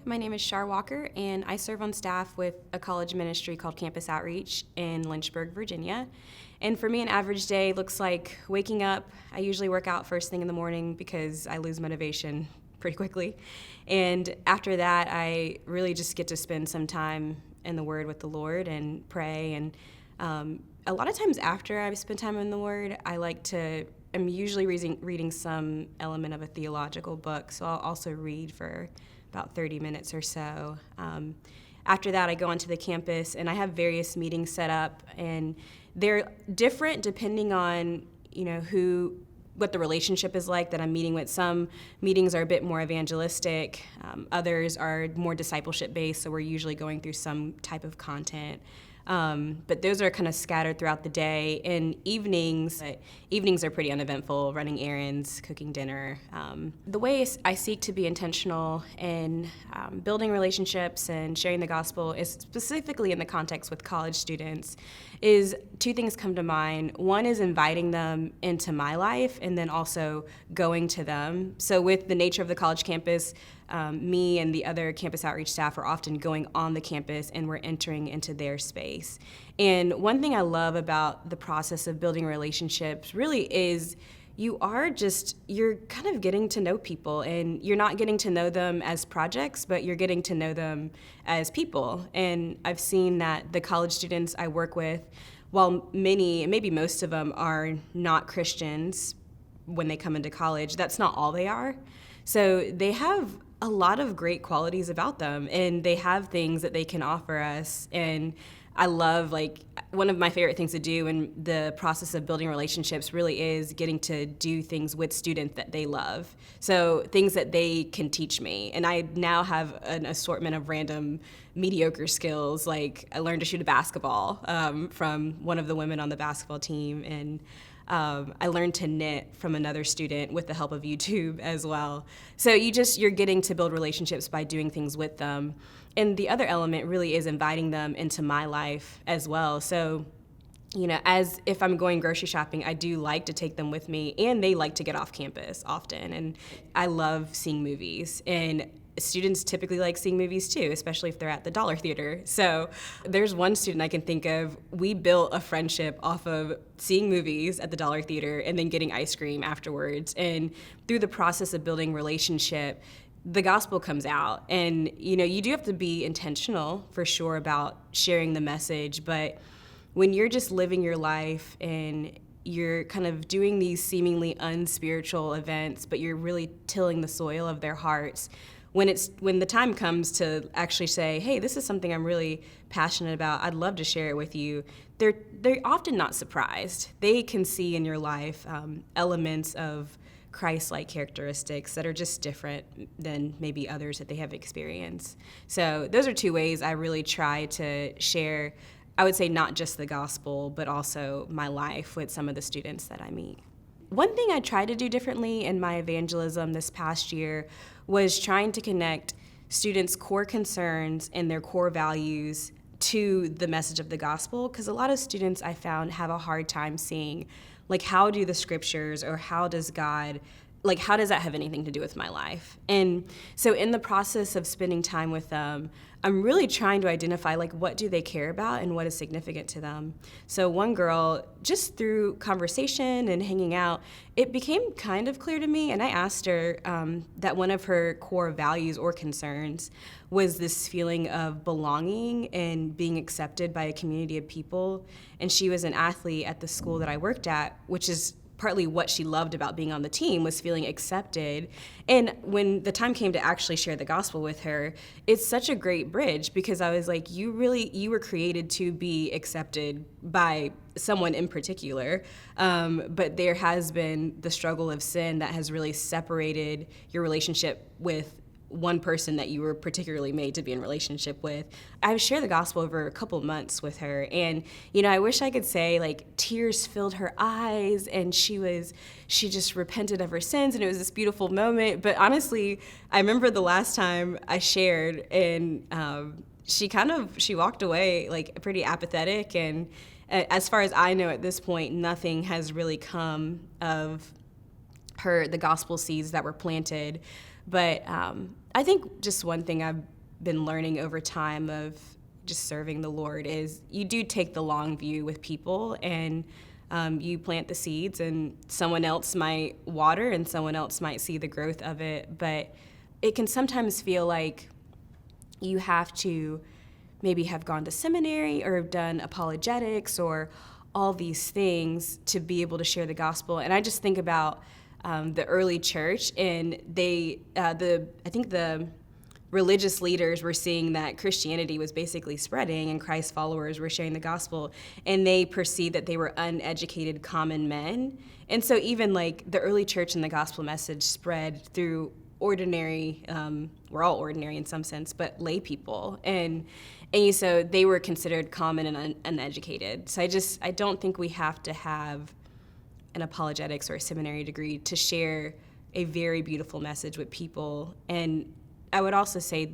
my name is Shar and I serve on staff with a college ministry called Campus Outreach in Lynchburg, Virginia. And for me, an average day looks like waking up. I usually work out first thing in the morning because I lose motivation pretty quickly. And after that, I really just get to spend some time in the Word with the Lord and pray. And a lot of times after I spend time in the Word, I'm usually reading some element of a theological book, so I'll also read for about 30 minutes or so. After that, I go onto the campus, and I have various meetings set up, and they're different depending on what the relationship is like that I'm meeting with. Some meetings are a bit more evangelistic, others are more discipleship-based, so we're usually going through some type of content. But those are kind of scattered throughout the day. And evenings are pretty uneventful, running errands, cooking dinner. The way I seek to be intentional in building relationships and sharing the gospel, is specifically in the context with college students, is two things come to mind. One is inviting them into my life, and then also going to them. So with the nature of the college campus, me and the other campus outreach staff are often going on the campus, and we're entering into their space. And one thing I love about the process of building relationships really is you're kind of getting to know people, and you're not getting to know them as projects, but you're getting to know them as people. And I've seen that the college students I work with, while many, and maybe most of them, are not Christians when they come into college, that's not all they are. So they have a lot of great qualities about them, and they have things that they can offer us. And I love, one of my favorite things to do in the process of building relationships really is getting to do things with students that they love. So things that they can teach me. And I now have an assortment of random mediocre skills. Like I learned to shoot a basketball from one of the women on the basketball team, and I learned to knit from another student with the help of YouTube as well. So you're getting to build relationships by doing things with them. And the other element really is inviting them into my life as well. So, as if I'm going grocery shopping, I do like to take them with me, and they like to get off campus often. And I love seeing movies, and students typically like seeing movies too, especially if they're at the Dollar Theater. So there's one student I can think of, we built a friendship off of seeing movies at the Dollar Theater and then getting ice cream afterwards. And through the process of building relationship, the gospel comes out. And you do have to be intentional for sure about sharing the message, but when you're just living your life and you're kind of doing these seemingly unspiritual events, but you're really tilling the soil of their hearts, when the time comes to actually say, hey, this is something I'm really passionate about, I'd love to share it with you, they're often not surprised. They can see in your life elements of Christ-like characteristics that are just different than maybe others that they have experienced. So those are two ways I really try to share, I would say, not just the gospel, but also my life with some of the students that I meet. One thing I tried to do differently in my evangelism this past year was trying to connect students' core concerns and their core values to the message of the gospel, because a lot of students I found have a hard time seeing, how do the scriptures, or how does God, how does that have anything to do with my life? And so in the process of spending time with them, I'm really trying to identify, what do they care about and what is significant to them. So one girl, just through conversation and hanging out, it became kind of clear to me, and I asked her that one of her core values or concerns was this feeling of belonging and being accepted by a community of people. And she was an athlete at the school that I worked at, which is partly what she loved about being on the team, was feeling accepted. And when the time came to actually share the gospel with her, it's such a great bridge, because I was like, you were created to be accepted by someone in particular, but there has been the struggle of sin that has really separated your relationship with one person that you were particularly made to be in relationship with. I shared the gospel over a couple months with her, and I wish I could say tears filled her eyes and she just repented of her sins, and it was this beautiful moment. But honestly, I remember the last time I shared, and she walked away pretty apathetic, and as far as I know at this point, nothing has really come of the gospel seeds that were planted. But I think just one thing I've been learning over time of just serving the Lord is you do take the long view with people, and you plant the seeds, and someone else might water and someone else might see the growth of it. But it can sometimes feel like you have to maybe have gone to seminary or have done apologetics or all these things to be able to share the gospel. And I just think about the early church, and I think the religious leaders were seeing that Christianity was basically spreading and Christ's followers were sharing the gospel, and they perceived that they were uneducated common men. And so even like the early church and the gospel message spread through ordinary, we're all ordinary in some sense, but lay people. And so they were considered common and uneducated. So I don't think we have to have an apologetics or a seminary degree to share a very beautiful message with people. And I would also say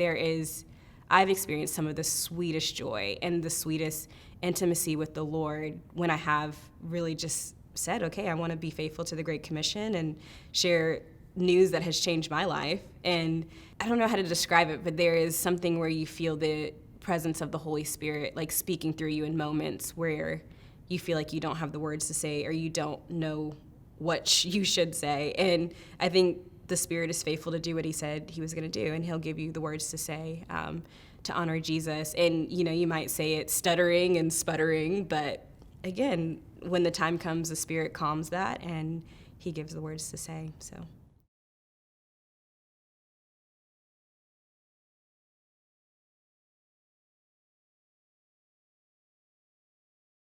I've experienced some of the sweetest joy and the sweetest intimacy with the Lord when I have really just said, okay, I want to be faithful to the Great Commission and share news that has changed my life. And I don't know how to describe it, but there is something where you feel the presence of the Holy Spirit, like speaking through you in moments where you feel like you don't have the words to say or you don't know what you should say. And I think the Spirit is faithful to do what he said he was going to do, and he'll give you the words to say to honor Jesus. And, you might say it stuttering and sputtering, but again, when the time comes, the Spirit calms that, and he gives the words to say, so.